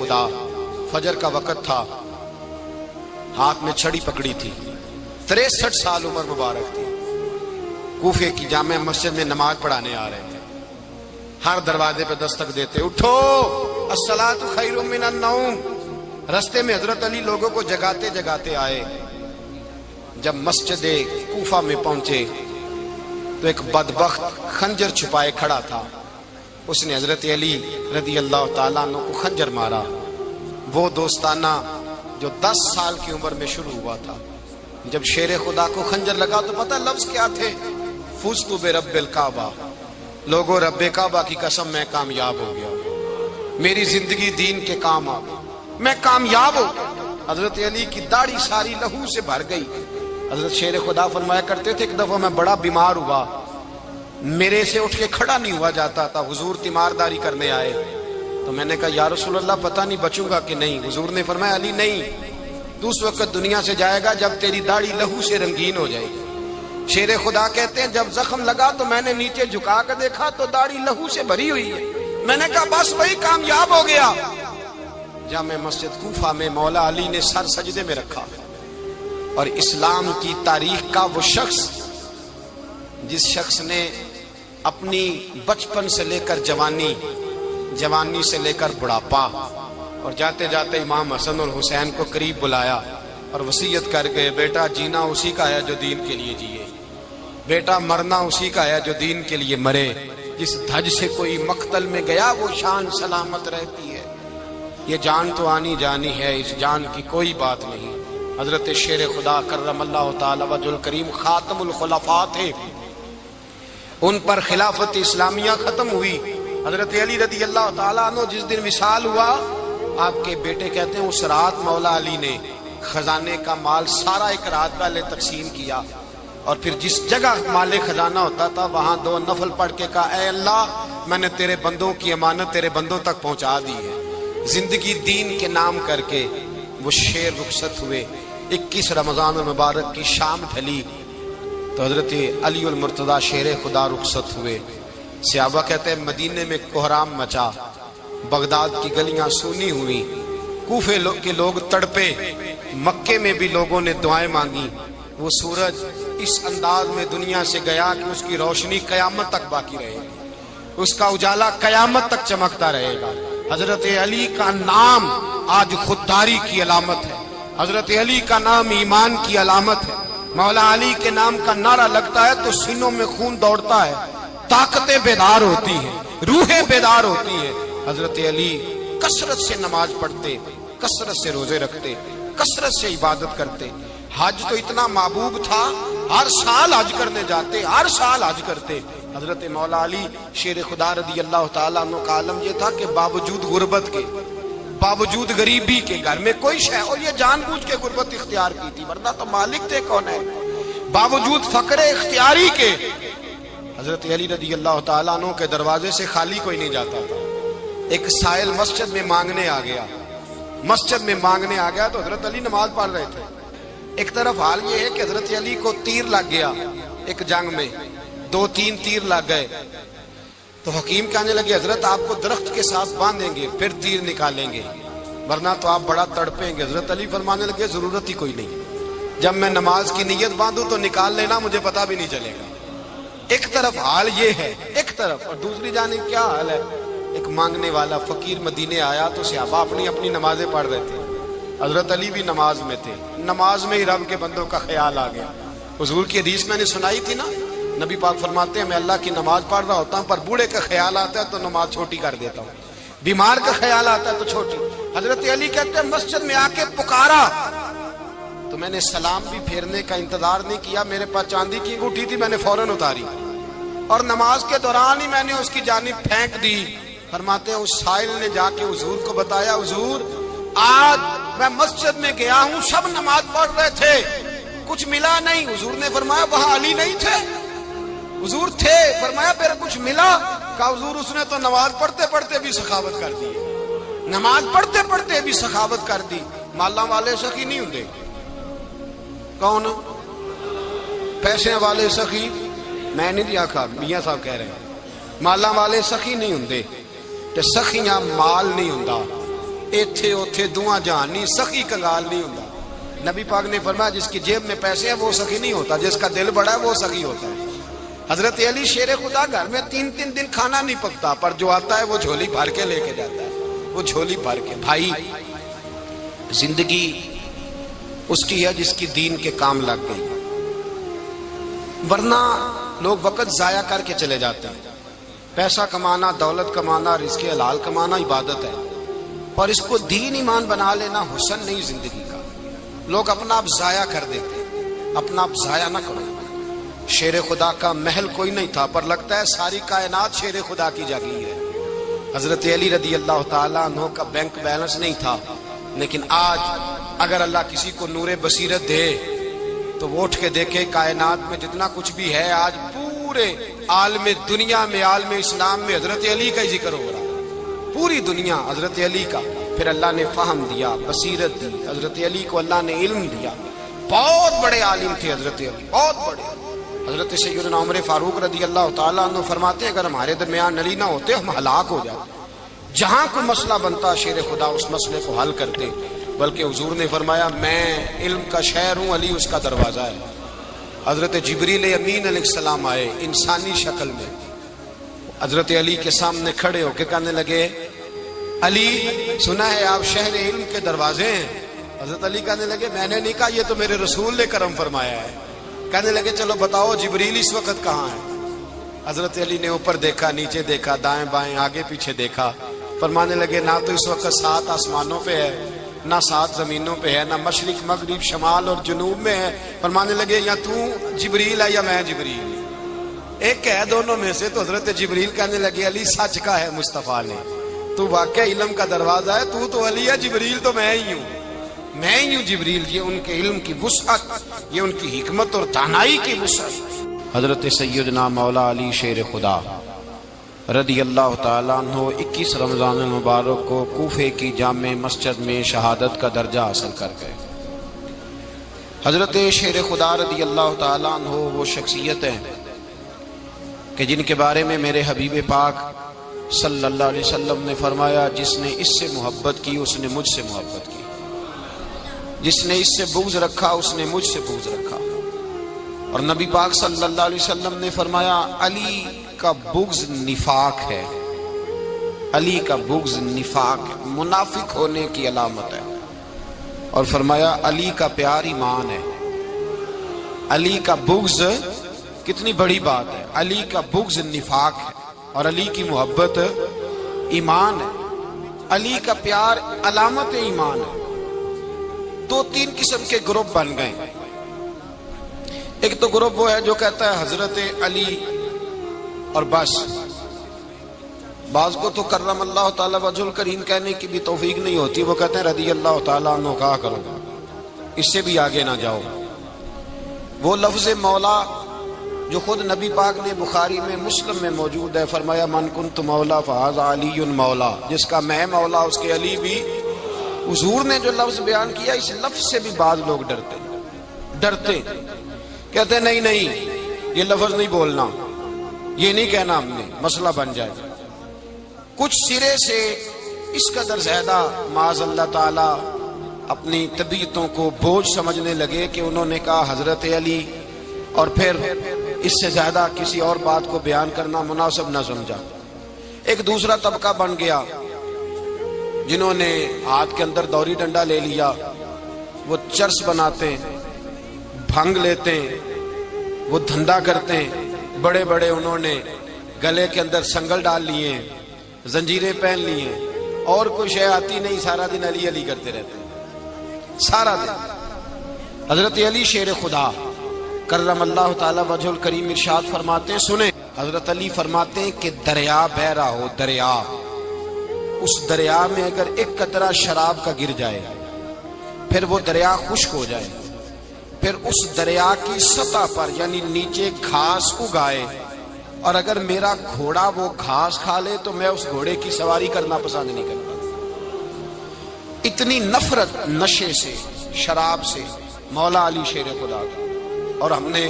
خدا، فجر کا وقت تھا، ہاتھ میں چھڑی پکڑی تھی، 63 سال عمر مبارک تھی، کوفے کی جامع مسجد میں نماز پڑھانے آ رہے تھے۔ ہر دروازے پہ دستک دیتے، اٹھو الصلاۃ خیر من النوم۔ رستے میں حضرت علی لوگوں کو جگاتے جگاتے آئے۔ جب مسجد کوفہ میں پہنچے تو ایک بدبخت خنجر چھپائے کھڑا تھا، اس نے حضرت علی رضی اللہ تعالیٰ عنہ کو خنجر مارا۔ وہ دوستانہ جو 10 سال کی عمر میں شروع ہوا تھا، جب شیر خدا کو خنجر لگا تو پتہ لفظ کیا تھے؟ فزت برب الکعبہ، لوگوں رب کعبہ کی قسم میں کامیاب ہو گیا، میری زندگی دین کے کام آ گئی، میں کامیاب ہو گیا۔ حضرت علی کی داڑھی ساری لہو سے بھر گئی۔ حضرت شیر خدا فرمایا کرتے تھے، ایک دفعہ میں بڑا بیمار ہوا، میرے سے اٹھ کے کھڑا نہیں ہوا جاتا تھا، حضور تیمارداری کرنے آئے تو میں نے کہا یا رسول اللہ پتہ نہیں بچوں گا کہ نہیں۔ حضور نے فرمایا علی نہیں، تو اس وقت دنیا سے جائے گا جب تیری داڑھی لہو سے رنگین ہو جائے گی۔ شیر خدا کہتے ہیں جب زخم لگا تو میں نے نیچے جھکا کر دیکھا تو داڑھی لہو سے بھری ہوئی ہے، میں نے کہا بس وہی کامیاب ہو گیا۔ جامع مسجد کوفہ میں مولا علی نے سر سجدے میں رکھا، اور اسلام کی تاریخ کا وہ شخص جس شخص نے اپنی بچپن سے لے کر جوانی، جوانی سے لے کر بڑھاپا، اور جاتے جاتے امام حسن اور حسین کو قریب بلایا اور وصیت کر گئے، بیٹا جینا اسی کا ہے جو دین کے لیے جیے، بیٹا مرنا اسی کا ہے جو دین کے لیے مرے، جس دھج سے کوئی مقتل میں گیا وہ شان سلامت رہتی ہے، یہ جان تو آنی جانی ہے، اس جان کی کوئی بات نہیں۔ حضرت شیر خدا کرم اللہ تعالی وجہ الکریم خاتم الخلفاء تھے، ان پر خلافت اسلامیہ ختم ہوئی۔ حضرت علی رضی اللہ تعالیٰ عنہ جس دن وصال ہوا، آپ کے بیٹے کہتے ہیں اس رات مولا علی نے خزانے کا مال سارا ایک رات پہلے تقسیم کیا، اور پھر جس جگہ مال خزانہ ہوتا تھا وہاں 2 نفل پڑھ کے کہا اے اللہ میں نے تیرے بندوں کی امانت تیرے بندوں تک پہنچا دی ہے۔ زندگی دین کے نام کر کے وہ شیر رخصت ہوئے۔ 21 رمضان المبارک کی شام ڈھلی تو حضرت علی المرتضیٰ شیر خدا رخصت ہوئے۔ صحابہ کہتے ہیں مدینے میں کوہرام مچا، بغداد کی گلیاں سونی ہوئی، کوفے کے لوگ تڑپے، مکے میں بھی لوگوں نے دعائیں مانگی۔ وہ سورج اس انداز میں دنیا سے گیا کہ اس کی روشنی قیامت تک باقی رہے گی، اس کا اجالا قیامت تک چمکتا رہے گا۔ حضرت علی کا نام آج خودداری کی علامت ہے، حضرت علی کا نام ایمان کی علامت ہے۔ مولا علی کے نام کا نعرہ لگتا ہے تو سینوں میں خون دوڑتا ہے، طاقتیں بیدار ہوتی ہیں، روحیں بیدار ہوتی ہیں۔ حضرت علی کثرت سے نماز پڑھتے، کثرت سے روزے رکھتے، کثرت سے عبادت کرتے۔ حج تو اتنا محبوب تھا، ہر سال حج کرنے جاتے، ہر سال حج کرتے۔ حضرت مولا علی شیر خدا رضی اللہ تعالیٰ عنہ کا عالم یہ تھا کہ باوجود غربت کے، باوجود غریبی کے، گھر میں کوئی شے، اور یہ جان بوجھ کے غربت اختیار کی تھی ورنہ تو مالک تھے کون ہے، باوجود فقر اختیاری کے حضرت علی رضی اللہ تعالیٰ عنہ کے دروازے سے خالی کوئی نہیں جاتا تھا۔ ایک سائل مسجد میں مانگنے آ گیا، مسجد میں مانگنے آ گیا تو حضرت علی نماز پڑھ رہے تھے۔ ایک طرف حال یہ ہے کہ حضرت علی کو تیر لگ گیا ایک جنگ میں، 2-3 تیر لگ گئے تو حکیم کہنے لگے حضرت آپ کو درخت کے ساتھ باندھیں گے پھر تیر نکالیں گے ورنہ تو آپ بڑا تڑپیں گے۔ حضرت علی فرمانے لگے ضرورت ہی کوئی نہیں، جب میں نماز کی نیت باندھوں تو نکال لینا، مجھے پتہ بھی نہیں چلے گا۔ ایک طرف حال یہ ہے، ایک طرف، اور دوسری جانب کیا حال ہے؟ ایک مانگنے والا فقیر مدینے آیا تو صحابہ اپنی اپنی نمازیں پڑھ رہے تھے، حضرت علی بھی نماز میں تھے، نماز میں ہی رب کے بندوں کا خیال آ گیا۔ حضور کی حدیث میں نے سنائی تھی نا، نبی پاک فرماتے ہیں میں اللہ کی نماز پڑھ رہا ہوتا ہوں پر بوڑھے کا خیال آتا ہے تو نماز چھوٹی کر دیتا ہوں، بیمار کا خیال آتا ہے تو چھوٹی۔ حضرت علی کہتے ہیں مسجد میں آ کے پکارا تو میں نے سلام بھی پھیرنے کا انتظار نہیں کیا، میرے پاس چاندی کی انگوٹھی تھی، میں نے فوراً اتاری اور نماز کے دوران ہی میں نے اس کی جانب پھینک دی۔ فرماتے ہیں اس سائل نے جا کے حضور کو بتایا، حضور آج میں مسجد میں گیا ہوں، سب نماز پڑھ رہے تھے، کچھ ملا نہیں۔ حضور نے فرمایا وہاں علی نہیں تھے؟ حضور تھے۔ فرمایا پھر کچھ ملا؟ کہا حضور اس نے تو نماز پڑھتے پڑھتے بھی سخاوت کر دی، نماز پڑھتے پڑھتے بھی سخاوت کر دی۔ مالاں والے سخی نہیں ہوندے، کون؟ پیسے والے سخی میں نہیں آکھا، میاں صاحب کہہ رہے ہیں، مالاں والے سخی نہیں ہوندے، تے سخیاں مال نہیں ہوندا، ایتھے اوتھے دعاں جہان نہیں، سخی کنگال نہیں ہوتا۔ نبی پاک نے فرمایا جس کی جیب میں پیسے ہیں وہ سخی نہیں ہوتا، جس کا دل بڑا ہے وہ سخی ہوتا ہے۔ حضرت علی شیر خدا گھر میں 3 دن کھانا نہیں پکتا، پر جو آتا ہے وہ جھولی بھر کے لے کے جاتا ہے، وہ جھولی بھر کے۔ بھائی زندگی اس کی ہے جس کی دین کے کام لگ گئی، ورنہ لوگ وقت ضائع کر کے چلے جاتے ہیں۔ پیسہ کمانا، دولت کمانا، رزق حلال کمانا عبادت ہے، پر اس کو دین ایمان بنا لینا حسن نہیں زندگی کا۔ لوگ اپنا آپ ضائع کر دیتے ہیں، اپنا آپ ضائع نہ کرو۔ شیر خدا کا محل کوئی نہیں تھا، پر لگتا ہے ساری کائنات شیر خدا کی جاگیر ہے۔ حضرت علی رضی اللہ تعالیٰ عنہ کا بینک بیلنس نہیں تھا، لیکن آج اگر اللہ کسی کو نور بصیرت دے تو وہ اٹھ کے دیکھے کائنات میں جتنا کچھ بھی ہے، آج پورے عالم دنیا میں، عالم اسلام میں حضرت علی کا ہی ذکر ہو رہا ہے، پوری دنیا حضرت علی کا۔ پھر اللہ نے فہم دیا، بصیرت دی، حضرت علی کو اللہ نے علم دیا۔ بہت بڑے عالم تھے حضرت علی، بہت بڑے۔ حضرت سیدنا عمر فاروق رضی اللہ تعالیٰ عنہ فرماتے ہیں اگر ہمارے درمیان علی نہ ہوتے ہم ہلاک ہو جاتے، جہاں کوئی مسئلہ بنتا شیر خدا اس مسئلے کو حل کرتے، بلکہ حضور نے فرمایا میں علم کا شہر ہوں، علی اس کا دروازہ ہے۔ حضرت جبریل امین علیہ السلام آئے انسانی شکل میں، حضرت علی کے سامنے کھڑے ہو کے کہنے لگے علی سنا ہے آپ شہر علم کے دروازے ہیں؟ حضرت علی کہنے لگے میں نے نہیں کہا، یہ تو میرے رسول نے کرم فرمایا ہے۔ کہنے لگے چلو بتاؤ جبریل اس وقت کہاں ہے؟ حضرت علی نے اوپر دیکھا، نیچے دیکھا، دائیں بائیں آگے پیچھے دیکھا، فرمانے لگے نہ تو اس وقت 7 آسمانوں پہ ہے، نہ 7 زمینوں پہ ہے، نہ مشرق مغرب شمال اور جنوب میں ہے۔ فرمانے لگے یا تو جبریل ہے یا میں جبریل، ایک ہے دونوں میں سے۔ تو حضرت جبریل کہنے لگے علی سچ کا ہے مصطفیٰ نے، تو واقعہ علم کا دروازہ ہے، تو علی ہے، جبریل تو میں ہی ہوں، میں ہی ہوں جبریل۔ یہ ان کے علم کی وسعت، یہ ان کی حکمت اور دانائی کی وسعت۔ حضرت سیدنا مولا علی شیر خدا رضی اللہ تعالیٰ عنہ 21 رمضان المبارک کو کوفے کی جامع مسجد میں شہادت کا درجہ حاصل کر گئے۔ حضرت شیر خدا رضی اللہ تعالیٰ عنہ وہ شخصیت ہیں کہ جن کے بارے میں میرے حبیب پاک صلی اللہ علیہ وسلم نے فرمایا جس نے اس سے محبت کی اس نے مجھ سے محبت کی، جس نے اس سے بغض رکھا اس نے مجھ سے بغض رکھا۔ اور نبی پاک صلی اللہ علیہ وسلم نے فرمایا علی کا بغض نفاق ہے، علی کا بغض نفاق ہے، منافق ہونے کی علامت ہے۔ اور فرمایا علی کا پیار ایمان ہے، علی کا بغض کتنی بڑی بات ہے، علی کا بغض نفاق ہے اور علی کی محبت ایمان ہے، علی کا پیار علامت ایمان ہے۔ 2-3 قسم کے گروپ بن گئے۔ ایک تو گروپ وہ ہے جو کہتا ہے حضرت علی اور بس، بعض کو تو کرم اللہ تعالیٰ وجہ الکریم کہنے کی بھی توفیق نہیں ہوتی، وہ کہتے ہیں رضی اللہ تعالیٰ عنہ کہا کرو، اس سے بھی آگے نہ جاؤ۔ وہ لفظ مولا جو خود نبی پاک نے بخاری میں مسلم میں موجود ہے، فرمایا من کنت مولا فہذا علی مولا، جس کا میں مولا اس کے علی بھی۔ حضور نے جو لفظ بیان کیا اس لفظ سے بھی بعض لوگ ڈرتے کہتے نہیں یہ لفظ نہیں بولنا، یہ نہیں کہنا ہم نے، مسئلہ بن جائے۔ کچھ سرے سے اس قدر زیادہ معاذ اللہ تعالی اپنی طبیعتوں کو بوجھ سمجھنے لگے کہ انہوں نے کہا حضرت علی، اور پھر اس سے زیادہ کسی اور بات کو بیان کرنا مناسب نہ سمجھا۔ ایک دوسرا طبقہ بن گیا جنہوں نے ہاتھ کے اندر دوری ڈنڈا لے لیا، وہ چرس بناتے ہیں، بھنگ لیتے ہیں، وہ دھندا کرتے ہیں، بڑے بڑے انہوں نے گلے کے اندر سنگل ڈال لیے ہیں، زنجیریں پہن لی ہیں، اور کوئی شے آتی نہیں، سارا دن علی علی کرتے رہتے ہیں سارا دن۔ حضرت علی شیر خدا کرم اللہ تعالی وجہ الکریم ارشاد فرماتے ہیں، سنیں، حضرت علی فرماتے ہیں کہ دریا بہ رہا ہو، دریا، اس دریا میں اگر ایک قطرہ شراب کا گر جائے پھر وہ دریا خشک ہو جائے، پھر اس دریا کی سطح پر یعنی نیچے گھاس اگائے، اور اگر میرا گھوڑا وہ گھاس کھا لے تو میں اس گھوڑے کی سواری کرنا پسند نہیں کرتا۔ اتنی نفرت نشے سے، شراب سے مولا علی شیر خدا کا۔ اور ہم نے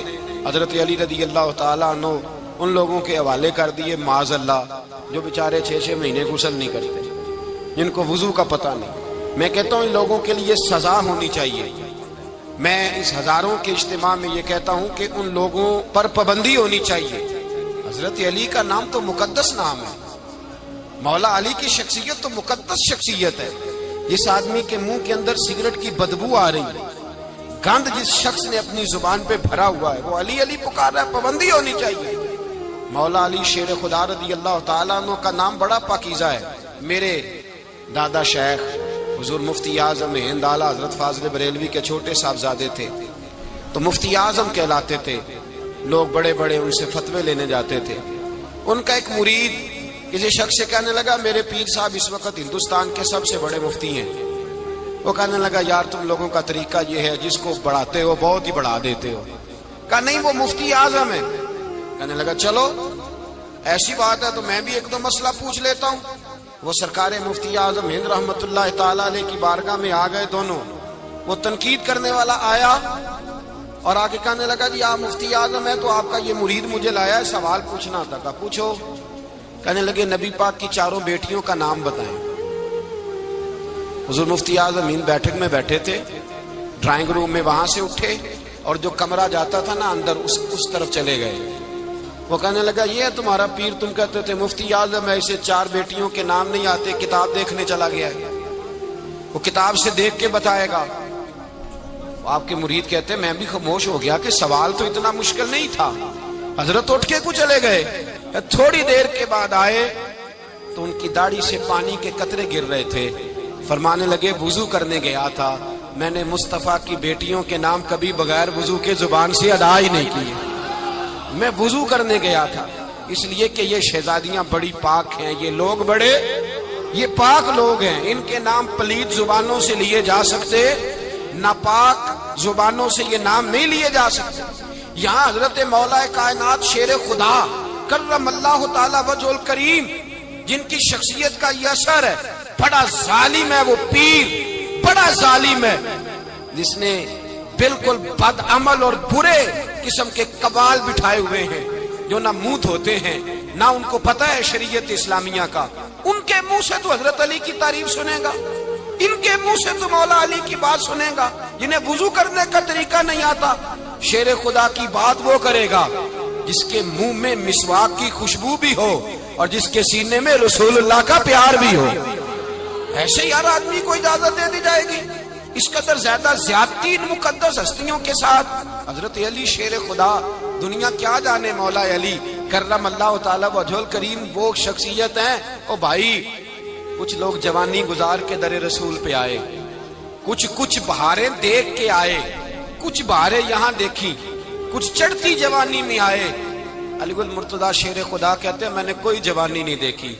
حضرت علی رضی اللہ تعالیٰ عنہ ان لوگوں کے حوالے کر دیے معاذ اللہ جو بیچارے 6 مہینے غسل نہیں کرتے، جن کو وضو کا پتہ نہیں. میں کہتا ہوں ان لوگوں کے لیے سزا ہونی چاہیے. میں اس ہزاروں کے اجتماع میں یہ کہتا ہوں کہ ان لوگوں پر پابندی ہونی چاہیے. حضرت علی کا نام تو مقدس نام ہے. مولا علی کی شخصیت تو مقدس شخصیت ہے. جس آدمی کے منہ کے اندر سگریٹ کی بدبو آ رہی ہے، گند جس شخص نے اپنی زبان پہ بھرا ہوا ہے، وہ علی علی پکار رہا ہے. پابندی ہونی چاہیے. مولا علی شیر خدا رضی اللہ تعالیٰ عنہ کا نام بڑا پاکیزہ ہے. میرے دادا شیخ حضور مفتی اعظم ہند اعلیٰ حضرت فاضل بریلوی کے چھوٹے صاحبزادے تھے، تو مفتی اعظم کہلاتے تھے. لوگ بڑے بڑے ان سے فتوے لینے جاتے تھے. ان کا ایک مرید کسی شخص سے کہنے لگا میرے پیر صاحب اس وقت ہندوستان کے سب سے بڑے مفتی ہیں. وہ کہنے لگا یار تم لوگوں کا طریقہ یہ ہے جس کو بڑھاتے ہو بہت ہی بڑھا دیتے ہو. کہا نہیں وہ مفتی اعظم ہے. کہنے لگا چلو ایسی بات ہے تو میں بھی ایک دو مسئلہ پوچھ لیتا ہوں. وہ سرکار مفتی اعظم ہند رحمت اللہ تعالیٰ علیہ کی بارگاہ میں آ گئے دونوں. وہ تنقید کرنے والا آیا اور آگے کہنے لگا جی آپ مفتی اعظم ہے تو آپ کا یہ مرید مجھے لایا ہے سوال پوچھنا تھا. کہا پوچھو. کہنے لگے نبی پاک کی چاروں بیٹیوں کا نام بتائیں. حضور مفتی اعظم ہند بیٹھک میں بیٹھے تھے، ڈرائنگ روم میں، وہاں سے اٹھے اور جو کمرہ جاتا تھا نا اندر اس طرف چلے گئے. وہ کہنے لگا یہ ہے تمہارا پیر، تم کہتے تھے مفتی اعظم ہے، اسے چار بیٹیوں کے نام نہیں آتے، کتاب دیکھنے چلا گیا ہے، وہ کتاب سے دیکھ کے بتائے گا. آپ کے مرید کہتے میں بھی خاموش ہو گیا کہ سوال تو اتنا مشکل نہیں تھا. حضرت اٹھ کے کو چلے گئے. تھوڑی دیر کے بعد آئے تو ان کی داڑھی سے پانی کے قطرے گر رہے تھے. فرمانے لگے وضو کرنے گیا تھا، میں نے مصطفیٰ کی بیٹیوں کے نام کبھی بغیر وضو کے زبان سے ادا ہی نہیں کیے. میں وضو کرنے گیا تھا اس لیے کہ یہ شہزادیاں بڑی پاک ہیں، یہ لوگ بڑے یہ پاک لوگ ہیں، ان کے نام پلید زبانوں سے لیے جا سکتے، ناپاک زبانوں سے یہ نام نہیں لیے جا سکتے. یہاں حضرت مولا کائنات شیر خدا کرم اللہ تعالی وجہ الکریم جن کی شخصیت کا یہ اثر ہے، بڑا ظالم ہے وہ پیر، بڑا ظالم ہے جس نے بالکل بد عمل اور برے قسم کے قبال بٹھائے ہوئے ہیں جو نہ منہ دھوتے ہیں نہ ان کو پتہ ہے شریعت اسلامیہ کا. ان کے منہ سے تو حضرت علی کی تعریف سنے گا، ان کے منہ سے تو مولا علی کی بات سنے گا. جنہیں وضو کرنے کا طریقہ نہیں آتا، شیر خدا کی بات وہ کرے گا جس کے منہ میں مسواک کی خوشبو بھی ہو اور جس کے سینے میں رسول اللہ کا پیار بھی ہو. ایسے ہی ہر آدمی کو اجازت دے دی جائے گی؟ اس قدر زیادہ زیادتی ان مقدس ہستیوں کے ساتھ. حضرت علی شیر خدا، دنیا کیا جانے مولا علی کرم اللہ تعالی وجہ الکریم وہ شخصیت ہیں. او بھائی کچھ لوگ جوانی گزار کے در رسول پہ آئے، کچھ بہاریں دیکھ کے آئے، کچھ بہاریں یہاں دیکھی، کچھ چڑھتی جوانی میں آئے. علی گل مرتضیٰ شیر خدا کہتے ہیں میں نے کوئی جوانی نہیں دیکھی.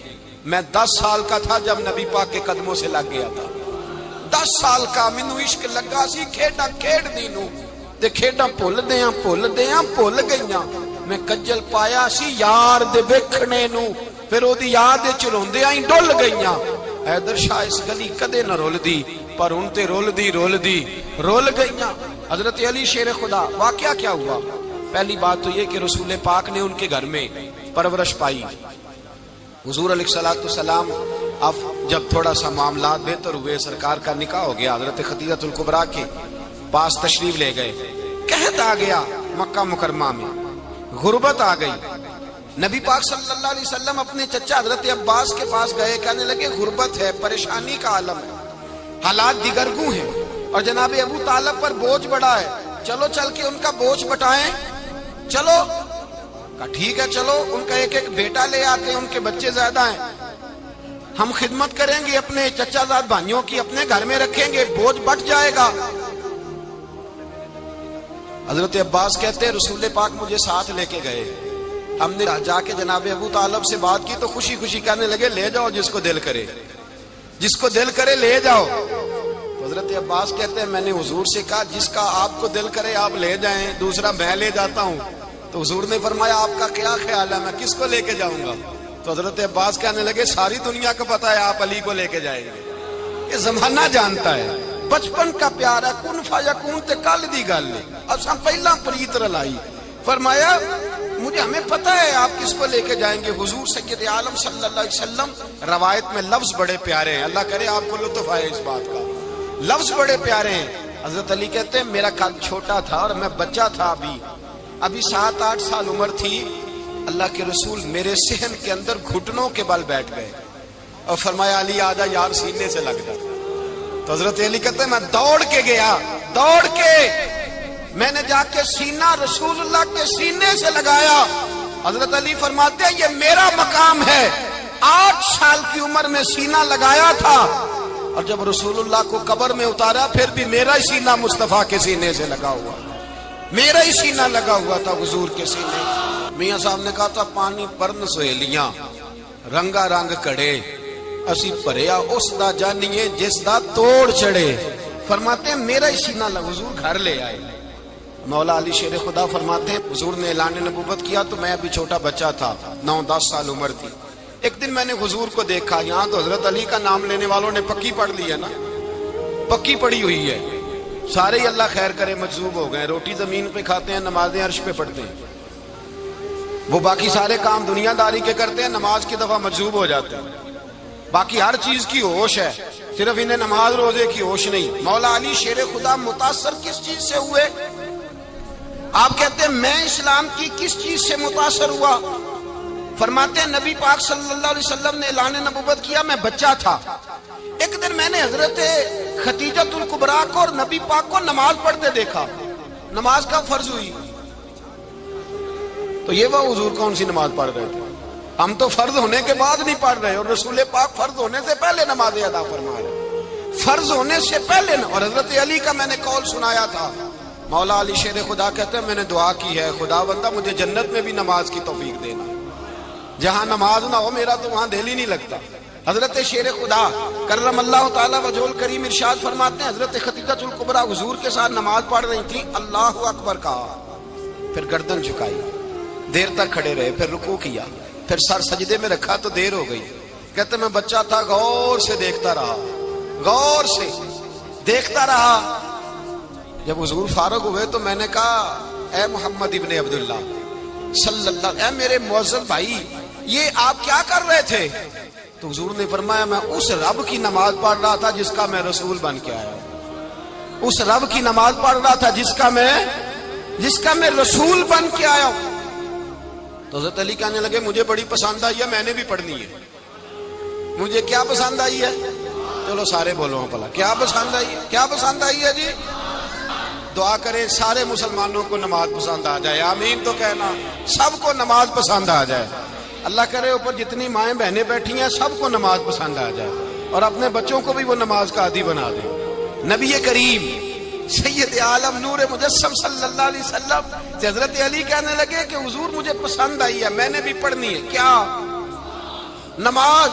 میں 10 سال کا تھا جب نبی پاک کے قدموں سے لگ گیا تھا. 10 سال کا مینوں عشق لگا سی، کھیڈاں کھیڈ دی نو تے کھیڈاں بھول گئیاں. میں کجل پایا سی یار دے ویکھنے نو، پھر او دی یاد وچ روندیاں ہی ڈل گئیاں. حیدر شاہ اس گلی کدے نہ رول دی پر ہن تے رول گئیاں. حضرت علی شیر خدا واقعہ کیا ہوا؟ پہلی بات تو یہ کہ رسول پاک نے ان کے گھر میں پرورش پائی. حضور علیہ الصلوۃ والسلام اب جب تھوڑا سا معاملات بہتر ہوئے، سرکار کا نکاح ہو گیا، حضرت خدیجہ الکبریٰ کے پاس تشریف لے گئے. قحط آ گیا مکہ مکرمہ میں، غربت آ گئی. نبی پاک صلی اللہ علیہ وسلم اپنے چچا حضرت عباس کے پاس گئے، کہنے لگے غربت ہے، پریشانی کا عالم ہے، حالات دیگرگوں ہیں اور جناب ابو طالب پر بوجھ بڑا ہے، چلو چل کے ان کا بوجھ بٹائیں. چلو کہا ٹھیک ہے چلو، ان کا ایک بیٹا لے آتے ہیں، ان کے بچے زیادہ ہیں، ہم خدمت کریں گے اپنے چچا زاد بھائیوں کی، اپنے گھر میں رکھیں گے، بوجھ بٹ جائے گا. حضرت عباس کہتے ہیں رسول پاک مجھے ساتھ لے کے گئے. ہم نے جا کے جناب ابو طالب سے بات کی تو خوشی خوشی کہنے لگے لے جاؤ جس کو دل کرے لے جاؤ. حضرت عباس کہتے ہیں میں نے حضور سے کہا جس کا آپ کو دل کرے آپ لے جائیں، دوسرا میں لے جاتا ہوں. تو حضور نے فرمایا آپ کا کیا خیال ہے، میں کس کو لے کے جاؤں گا؟ تو حضرت عباس کہنے لگے ساری دنیا کو پتا ہے آپ علی کو لے کے جائیں گے، یہ زمانہ جانتا ہے، بچپن کا پیار ہے، کن فیکون تے کل دی گل ہے. اساں پہلا پریت رلائی. فرمایا مجھے ہمیں پتہ ہے آپ کس کو لے کے جائیں گے، حضور سید عالم صلی اللہ علیہ وسلم۔ روایت میں لفظ بڑے پیارے ہیں، اللہ کرے آپ کو لطف آئے اس بات کا، لفظ بڑے پیارے ہیں۔ حضرت علی کہتے ہیں میرا قد چھوٹا تھا اور میں بچہ تھا، ابھی 7-8 سال عمر تھی، اللہ کے رسول میرے صحن کے اندر گھٹنوں کے بل بیٹھ گئے اور فرمایا علی آجا یار سینے سے لگ جا۔ تو حضرت علی کہتے ہیں میں دوڑ کے گیا، دوڑ کے میں نے جا کے سینہ رسول اللہ کے سینے سے لگایا۔ حضرت علی فرماتے ہیں یہ میرا مقام ہے، 8 سال کی عمر میں سینہ لگایا تھا اور جب رسول اللہ کو قبر میں اتارا پھر بھی میرا ہی سینہ مصطفیٰ کے سینے سے لگا ہوا، میرا ہی سینہ لگا ہوا تھا حضور کے سینے۔ میاں صاحب نے کہا تھا پانی پرن سہیلیاں رنگا رنگ کڑے، اسی پریا اس دا جانیے جس دا توڑ چڑھے۔ فرماتے ہیں میرا ہی سینہ لگا، حضور گھر لے آئے۔ مولا علی شیر خدا فرماتے ہیں حضور نے اعلان نبوت کیا تو میں ابھی چھوٹا بچہ تھا، 9-10 سال عمر تھی۔ ایک دن میں نے حضور کو دیکھا، یہاں تو حضرت علی کا نام لینے والوں نے پکی پڑھ لی ہے نا، پکی پڑھی ہوئی ہے، سارے ہی اللہ خیر کرے مجذوب ہو گئے، روٹی زمین پہ کھاتے ہیں، نمازیں عرش پہ پڑھتے ہیں، وہ باقی سارے کام دنیا داری کے کرتے ہیں، نماز کی دفعہ مجذوب ہو جاتے ہیں، باقی ہر چیز کی ہوش ہے، صرف انہیں نماز روزے کی ہوش نہیں۔ مولا علی شیر خدا متاثر کس چیز سے ہوئے؟ آپ کہتے ہیں میں اسلام کی کس چیز سے متاثر ہوا؟ فرماتے ہیں نبی پاک صلی اللہ علیہ وسلم نے اعلان نبوت کیا، میں بچہ تھا، ایک دن میں نے حضرت خدیجۃ الکبریٰ کو اور نبی پاک کو نماز پڑھتے دیکھا، نماز کا فرض ہوئی تو یہ وہ حضور کون سی نماز پڑھ رہے تھے؟ ہم تو فرض ہونے کے بعد نہیں پڑھ رہے اور رسول پاک فرض ہونے سے پہلے نمازیں ادا فرما رہے، فرض ہونے سے پہلے۔ اور حضرت علی کا میں نے قول سنایا تھا، مولا علی شیر خدا کہتے ہیں میں نے دعا کی ہے خدا بندہ مجھے جنت میں بھی نماز کی توفیق دینا، جہاں نماز نہ ہو میرا تو وہاں دل ہی نہیں لگتا۔ حضرت شیر خدا کرم اللہ تعالی وجہ الکریم ارشاد فرماتے ہیں حضرت خدیجۃ الکبریٰ حضور کے ساتھ نماز پڑھ رہی تھی، اللہ اکبر کہا، پھر گردن جھکائی، دیر تک کھڑے رہے، پھر رکوع کیا، پھر سر سجدے میں رکھا تو دیر ہو گئی۔ کہتے میں بچہ تھا، غور سے دیکھتا رہا، غور سے دیکھتا رہا۔ جب حضور فارغ ہوئے تو میں نے کہا اے محمد ابن عبداللہ صلی اللہ، اے میرے معزز بھائی یہ آپ کیا کر رہے تھے؟ تو حضور نے فرمایا میں اس رب کی نماز پڑھ رہا تھا جس کا میں رسول بن کے آیا ہوں، اس رب کی نماز پڑھ رہا تھا جس کا میں رسول بن کے آیا ہوں۔ تو حضرت علی کہنے لگے مجھے بڑی پسند آئی ہے، میں نے بھی پڑھنی ہے۔ مجھے کیا پسند آئی ہے؟ چلو سارے بولو پلا کیا پسند آئی ہے؟ کیا پسند آئی ہے جی؟ دعا کرے سارے مسلمانوں کو نماز پسند آ جائے، آمین تو کہنا، سب کو نماز پسند آ جائے۔ اللہ کرے اوپر جتنی مائیں بہنیں بیٹھی ہیں سب کو نماز پسند آ جائے اور اپنے بچوں کو بھی وہ نماز کا عادی بنا دے۔ نبی کریم سید عالم نور مجسم صلی اللہ علیہ وسلم سے حضرت علی کہنے لگے کہ حضور مجھے پسند آئی ہے، میں نے بھی پڑھنی ہے، کیا؟ نماز۔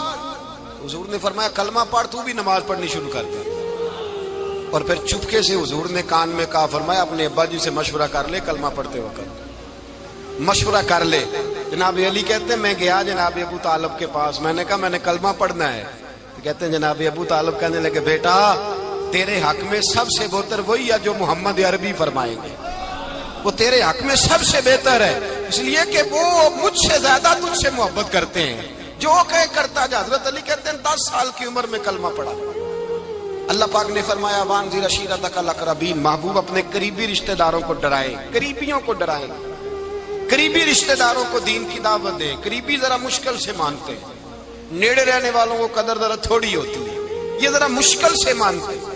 حضور نے فرمایا کلمہ پڑھ، تو بھی نماز پڑھنی شروع کر دے۔ اور پھر چپکے سے حضور نے کان میں کہا، فرمایا اپنے ابا جی سے مشورہ کر لے، کلمہ پڑھتے وقت مشورہ کر لے۔ جناب علی کہتے ہیں میں گیا جناب ابو طالب کے پاس، میں نے کہا میں نے کلمہ پڑھنا ہے۔ کہتے ہیں جناب ابو طالب کہنے لگے بیٹا تیرے حق میں سب سے بہتر وہی ہے جو محمد عربی فرمائیں گے، وہ تیرے حق میں سب سے بہتر ہے، اس لیے کہ وہ مجھ سے زیادہ تجھ سے محبت کرتے ہیں، جو کہے کرتا جا۔ حضرت علی کہتے ہیں 10 سال کی عمر میں کلمہ پڑھا۔ اللہ پاک نے فرمایا وانذر عشیرتک الاقربین، محبوب اپنے قریبی رشتہ داروں کو ڈرائیں، قریبیوں کو ڈرائیں، قریبی رشتہ داروں کو دین کی دعوت دیں۔ قریبی ذرا مشکل سے مانتے ہیں، نیڑے رہنے والوں کو قدر ذرا تھوڑی ہوتی ہے، یہ ذرا مشکل سے مانتے ہیں۔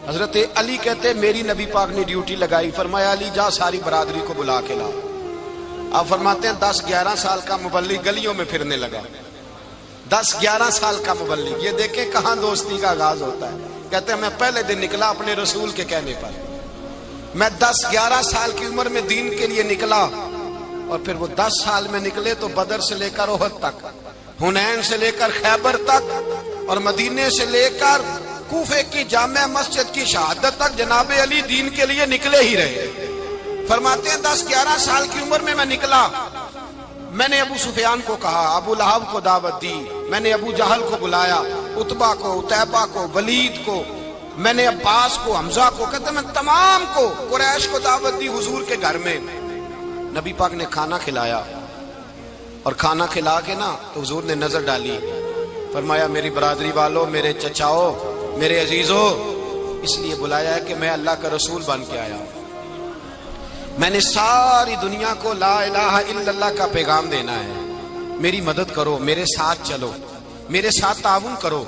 حضرت علی کہتے ہیں میری نبی پاک نے ڈیوٹی لگائی، فرمایا علی جا ساری برادری کو بلا کے لا۔ آپ فرماتے ہیں 10-11 سال کا مبلغ گلیوں میں پھرنے لگا، 10-11 سال کا مبلغ، یہ دیکھیں کہاں دوستی کا آغاز ہوتا ہے۔ کہتے ہیں میں پہلے دن نکلا اپنے رسول کے کہنے پر، میں 10-11 سال کی عمر میں دین کے لیے نکلا، اور پھر وہ 10 سال میں نکلے تو بدر سے لے کر احد تک، حنین سے لے کر خیبر تک، اور مدینے سے لے کر کوفے کی جامع مسجد کی شہادت تک جناب علی دین کے لیے نکلے ہی رہے۔ فرماتے ہیں 10-11 سال کی عمر میں نکلا، میں نے ابو سفیان کو کہا، ابو لہب کو دعوت دی، میں نے ابو جہل کو بلایا، عتبہ کو، عتیبہ کو، ولید کو، میں نے عباس کو، حمزہ کو، کہتے میں تمام کو، قریش کو دعوت دی حضور کے گھر میں۔ نبی پاک نے کھانا کھلایا، اور کھانا کھلا کے نا تو حضور نے نظر ڈالی، فرمایا میری برادری والوں، میرے چچاؤ، میرے عزیزو، اس لیے بلایا ہے کہ میں اللہ کا رسول بن کے آیا ہوں، میں نے ساری دنیا کو لا الہ الا اللہ کا پیغام دینا ہے، میری مدد کرو، میرے ساتھ چلو، میرے ساتھ تعاون کرو،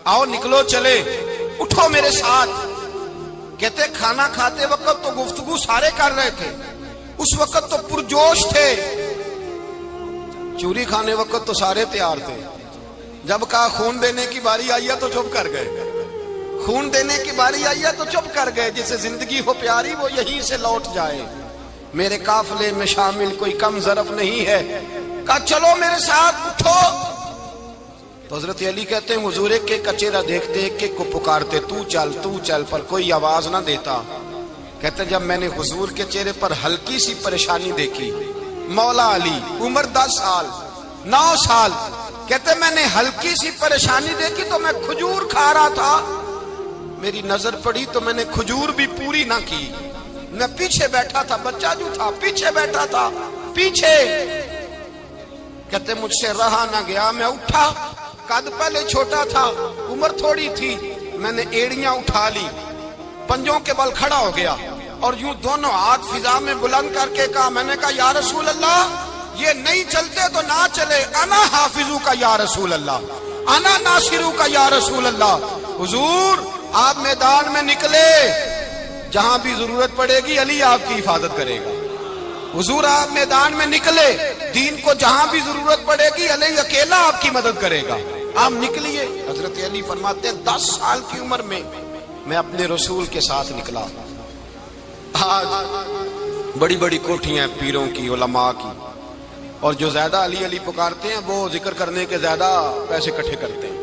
آؤ نکلو چلے، اٹھو میرے ساتھ۔ کہتے کھانا کھاتے وقت تو گفتگو سارے کر رہے تھے، اس وقت تو پرجوش تھے، چوری کھانے وقت تو سارے تیار تھے، جب کہا خون دینے کی باری آئی ہے تو چپ کر گئے، خون دینے کی باری آئی ہے تو چپ کر گئے، جسے زندگی ہو پیاری وہ یہیں سے لوٹ جائے، میرے قافلے میں شامل کوئی کم ظرف نہیں ہے، کہا چلو میرے ساتھ اٹھو۔ تو حضرت علی کہتے ہیں حضور ایک ایک کا چہرہ دیکھتے ایک ایک کو پکارتے، تو چل، پر کوئی آواز نہ دیتا۔ کہتے جب میں نے حضور کے چہرے پر ہلکی سی پریشانی دیکھی، مولا علی عمر 10 سال 9 سال، کہتے میں نے ہلکی سی پریشانی دیکھی تو میں کھجور کھا رہا تھا، میری نظر پڑی تو میں نے کھجور بھی پوری نہ کی، میں پیچھے بیٹھا تھا، بچہ جو تھا پیچھے بیٹھا تھا، پیچھے۔ کہتے مجھ سے رہا نہ گیا، میں اٹھا، قد پہلے چھوٹا تھا، عمر تھوڑی تھی، میں نے ایڑیاں اٹھا لی، پنجوں کے بل کھڑا ہو گیا، اور یوں دونوں ہاتھ فضا میں بلند کر کے کہا، میں نے کہا یا رسول اللہ یہ نہیں چلتے تو نہ چلے، انا حافظو کا یا رسول اللہ، انا ناصرو کا یا رسول اللہ۔ حضور آپ میدان میں نکلے، جہاں بھی ضرورت پڑے گی علی آپ کی حفاظت کرے گا، حضور آپ میدان میں نکلے، دین کو جہاں بھی ضرورت پڑے گی علی اکیلا آپ کی مدد کرے گا، آپ نکلیے۔ حضرت علی فرماتے ہیں 10 سال کی عمر میں میں اپنے رسول کے ساتھ نکلا۔ آج بڑی بڑی کوٹھیاں پیروں کی، علماء کی، اور جو زیادہ علی علی پکارتے ہیں وہ ذکر کرنے کے زیادہ پیسے اکٹھے کرتے ہیں،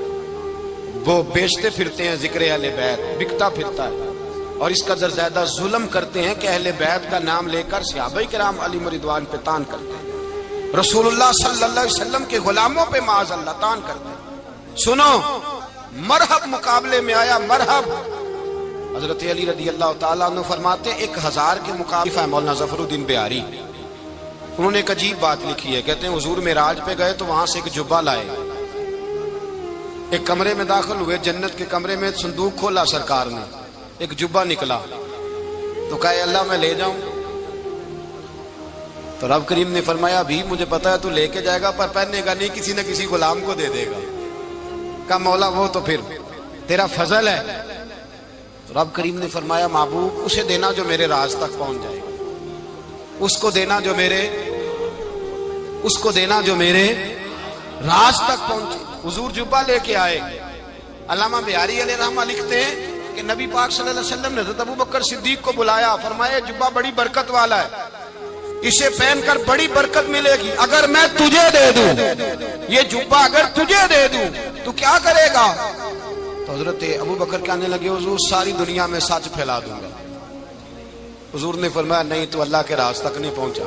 وہ بیچتے پھرتے ہیں ذکر اہل بیت، بکتا پھرتا ہے، اور اس قدر زیادہ ظلم کرتے ہیں کہ اہل بیت کا نام لے کر صحابہ کرام علی رضوان پہ تان کرتے ہیں، رسول اللہ صلی اللہ علیہ وسلم کے غلاموں پہ معاذ اللہ تان کرتے ہیں۔ سنو، مرحب مقابلے میں آیا، مرحب۔ حضرت علی رضی اللہ تعالیٰ عنہ فرماتے ہیں 1000 کے مقابلے ہے مولانا ظفر الدین بہاری، انہوں نے ایک عجیب بات لکھی ہے، کہتے ہیں حضور معراج پہ گئے تو وہاں سے ایک جبہ لائے، ایک کمرے میں داخل ہوئے، جنت کے کمرے میں صندوق کھولا سرکار نے، ایک جبہ نکلا، تو کہا اللہ میں لے جاؤں؟ تو رب کریم نے فرمایا بھی مجھے پتا ہے تو لے کے جائے گا پر پہننے گا نہیں، کسی نہ کسی غلام کو دے دے گا۔ کہا مولا وہ تو پھر تیرا فضل ہے۔ تو رب کریم نے فرمایا محبوب اسے دینا جو میرے راز تک پہنچ جائے گا، اس کو دینا جو میرے راز تک پہنچے۔ حضور جبہ لے کے آئے۔ علامہ بہاری علیہ رحمہ لکھتے ہیں کہ نبی پاک صلی اللہ علیہ وسلم نے حضرت ابوبکر صدیق کو بلایا، فرمایا جبہ بڑی برکت والا ہے، اسے پہن کر بڑی برکت ملے گی، اگر میں تجھے دے دوں، یہ جبہ اگر تجھے دے دوں تو کیا کرے گا؟ تو حضرت ابوبکر کہنے لگے حضور ساری دنیا میں سچ پھیلا دوں گا۔ حضور نے فرمایا نہیں تو اللہ کے راز تک نہیں پہنچا۔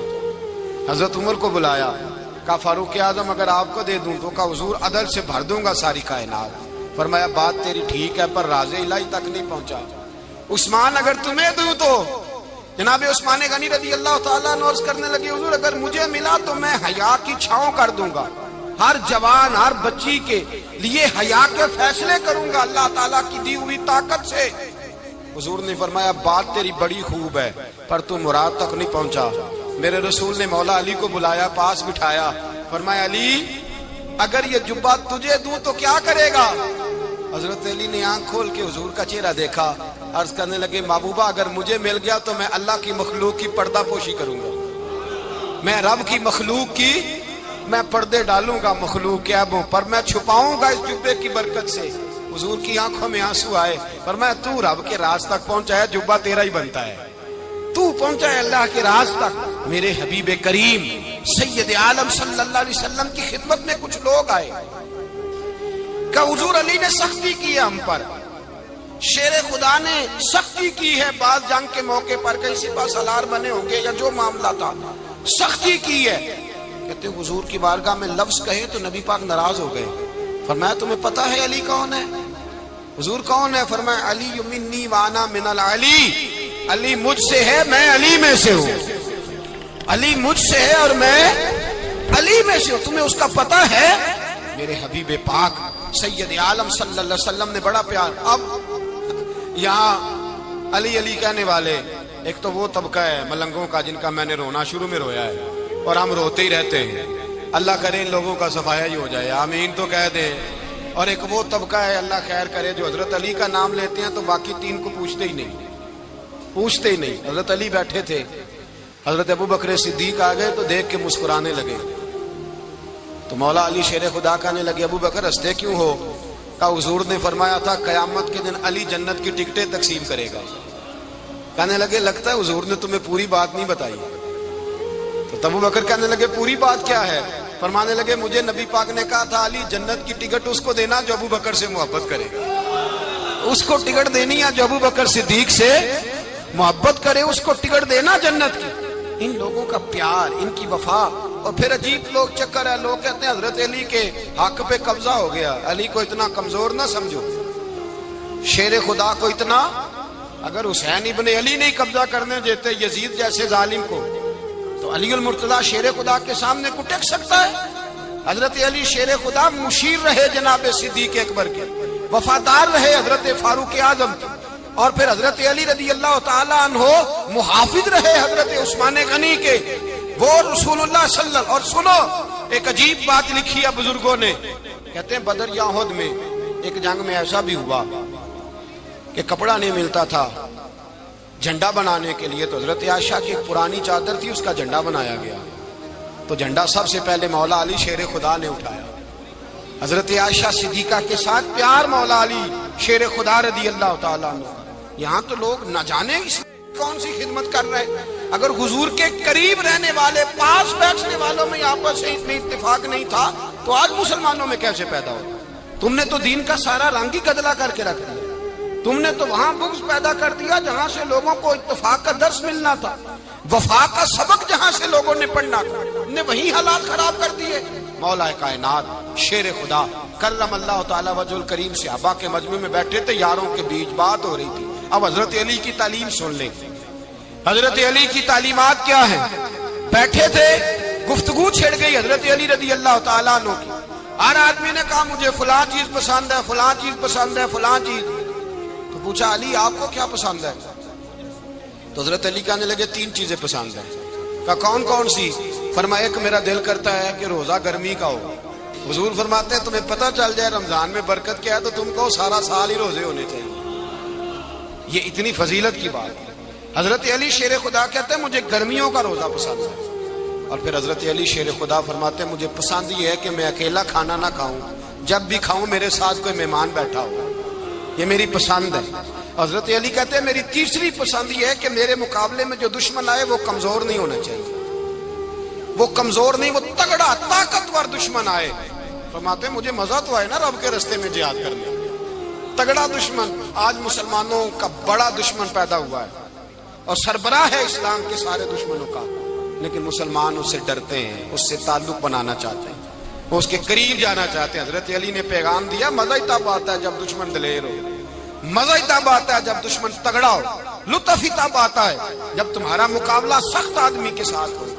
حضرت عمر کو بلایا، کہا فاروق اعظم اگر آپ کو دے دوں تو کہا حضور عدل سے بھر دوں گا ساری کائنات۔ فرمایا بات تیری ٹھیک ہے پر راز الہی تک نہیں پہنچا۔ عثمان اگر تمہیں دوں تو جناب عثمان غنی رضی اللہ تعالیٰ عنہ عرض کرنے لگے حضور اگر مجھے ملا تو میں حیا کی چھاؤں کر دوں گا، ہر جوان ہر بچی کے لیے حیا کے فیصلے کروں گا اللہ تعالیٰ کی دی ہوئی طاقت سے۔ حضور نے فرمایا بات تیری بڑی خوب ہے پر تو مراد تک نہیں پہنچا۔ میرے رسول نے مولا علی کو بلایا، پاس بٹھایا، فرمایا علی اگر یہ جبہ تجھے دوں تو کیا کرے گا؟ حضرت علی نے آنکھ کھول کے حضور کا چہرہ دیکھا، عرض کرنے لگے محبوبہ اگر مجھے مل گیا تو میں اللہ کی مخلوق کی پردہ پوشی کروں گا، میں رب کی مخلوق کی میں پردے ڈالوں گا مخلوق کے عیبوں پر، میں چھپاؤں گا اس جبے کی برکت سے۔ حضور کی آنکھوں میں آنسو آئے، فرمایا تو رب کے راز تک پہنچا ہے، جبہ تیرا ہی بنتا ہے، تو پہنچا ہے اللہ کے راز تک۔ میرے حبیب کریم سید عالم صلی اللہ علیہ وسلم کی خدمت میں کچھ لوگ آئے کہ حضور علی نے سختی کی ہے ہم پر، شیر خدا نے سختی کی ہے، بعض جنگ کے موقع پر کہیں سپاہ سالار بنے ہوں گے یا جو معاملہ تھا سختی کی ہے۔ کہتے ہیں حضور کی بارگاہ میں لفظ کہے تو نبی پاک ناراض ہو گئے۔ فرمایا تمہیں پتہ ہے علی کون ہے؟ حضور کون ہے؟ فرمایا علی منی وانا من العلی، علی مجھ سے ہے میں علی میں سے ہوں۔ علی مجھ سے ہے اور میں علی میں سے ہوں. تمہیں اس کا پتہ ہے؟ میرے حبیب پاک سید عالم صلی اللہ علیہ وسلم نے بڑا پیار. اب یہاں علی علی کہنے والے ایک تو وہ طبقہ ہے ملنگوں کا جن کا میں نے رونا شروع میں رویا ہے اور ہم روتے ہی رہتے ہیں. اللہ کرے ان لوگوں کا صفایا ہی ہو جائے, آمین تو کہہ دیں. اور ایک وہ طبقہ ہے اللہ خیر کرے جو حضرت علی کا نام لیتے ہیں تو باقی تین کو پوچھتے ہی نہیں. حضرت علی بیٹھے تھے, حضرت ابو بکر صدیق آ گئے تو دیکھ کے مسکرانے لگے. تو مولا علی شیر خدا کہنے لگے ابو بکر ہنستے کیوں ہو؟ کہا حضور نے فرمایا تھا قیامت کے دن علی جنت کی ٹکٹیں تقسیم کرے گا. کہنے لگے لگتا ہے حضور نے تمہیں پوری بات نہیں بتائی. تو ابو بکر کہنے لگے پوری بات کیا ہے؟ فرمانے لگے مجھے نبی پاک نے کہا تھا علی جنت کی ٹکٹ اس کو دینا جو ابو بکر سے محبت کرے گا. اس کو ٹکٹ دینی ہے جو ابو بکر صدیق سے محبت کرے, اس کو ٹکٹ دینا جنت کی. ان لوگوں کا پیار, ان کی وفا. اور پھر عجیب لوگ چکر ہے, لوگ کہتے ہیں حضرت علی کے حق پہ قبضہ ہو گیا. علی کو اتنا کمزور نہ سمجھو, شیر خدا کو اتنا. اگر حسین ابن علی نہیں قبضہ کرنے دیتے یزید جیسے ظالم کو, تو علی المرتضیٰ شیر خدا کے سامنے کو ٹک سکتا ہے؟ حضرت علی شیر خدا مشیر رہے جناب صدیق اکبر کے, وفادار رہے حضرت فاروق اعظم کے, اور پھر حضرت علی رضی اللہ تعالی عنہ محافظ رہے حضرت عثمان غنی کے. وہ رسول اللہ صلی اللہ. اور سنو ایک عجیب بات لکھی ہے بزرگوں نے, کہتے ہیں بدر یا احد میں ایک جنگ میں ایسا بھی ہوا کہ کپڑا نہیں ملتا تھا جھنڈا بنانے کے لیے, تو حضرت عائشہ کی ایک پرانی چادر تھی اس کا جھنڈا بنایا گیا. تو جھنڈا سب سے پہلے مولا علی شیر خدا نے اٹھایا. حضرت عائشہ صدیقہ کے ساتھ پیار مولا علی شیر خدا رضی اللہ تعالیٰ عنہ. یہاں تو لوگ نہ جانے اس کون سی خدمت کر رہے ہیں. اگر حضور کے قریب رہنے والے پاس بیٹھنے والوں میں آپس سے اتنی اتفاق نہیں تھا تو آج مسلمانوں میں کیسے پیدا ہو؟ تم نے تو دین کا سارا رنگ ہی گدلا کر کے رکھ دیا. تم نے تو وہاں بغض پیدا کر دیا جہاں سے لوگوں کو اتفاق کا درس ملنا تھا, وفا کا سبق جہاں سے لوگوں نے پڑھنا تھا, نے وہی حالات خراب کر دیے. مولا کائنات شیر خدا کرم اللہ تعالی وجہ الکریم صحابہ کے مجمع میں بیٹھے تھے, یاروں کے بیچ بات ہو رہی تھی. اب حضرت علی کی تعلیم سن لیں. حضرت علی کی تعلیمات کیا ہیں؟ بیٹھے تھے, گفتگو چھڑ گئی حضرت علی رضی اللہ تعالیٰ عنہ کی. ہر آدمی نے کہا مجھے فلاں چیز پسند ہے, فلاں چیز پسند ہے, فلاں چیز. تو پوچھا علی آپ کو کیا پسند ہے؟ تو حضرت علی کہنے لگے تین چیزیں پسند ہیں. کہا کون کون سی؟ فرمایا ایک میرا دل کرتا ہے کہ روزہ گرمی کا ہو. حضور فرماتے ہیں تمہیں پتہ چل جائے رمضان میں برکت کیا ہے تو تم کو سارا سال ہی روزے ہونے چاہیے. یہ اتنی فضیلت کی بات ہے. حضرت علی شیر خدا کہتے ہیں مجھے گرمیوں کا روزہ پسند ہے. اور پھر حضرت علی شیر خدا فرماتے ہیں مجھے پسند یہ ہے کہ میں اکیلا کھانا نہ کھاؤں, جب بھی کھاؤں میرے ساتھ کوئی مہمان بیٹھا ہو, یہ میری پسند ہے. حضرت علی کہتے ہیں میری تیسری پسند یہ ہے کہ میرے مقابلے میں جو دشمن آئے وہ کمزور نہیں ہونا چاہیے, وہ کمزور نہیں, وہ تگڑا طاقتور دشمن آئے. فرماتے ہیں مجھے مزہ تو آئے نا رب کے رستے میں جہاد کرنے. تگڑا دشمن, آج مسلمانوں کا بڑا دشمن پیدا ہوا ہے اور سربراہ ہے اسلام کے سارے دشمنوں کا, لیکن مسلمان اس سے ڈرتے ہیں, اس سے تعلق بنانا چاہتے ہیں, وہ اس کے قریب جانا چاہتے ہیں. حضرت علی نے پیغام دیا مزہ ہی تب آتا ہے جب دشمن دلیر ہو, مزہ ہی تب آتا ہے جب دشمن تگڑا ہو, لطف ہی تب آتا ہے جب تمہارا مقابلہ سخت آدمی کے ساتھ ہو.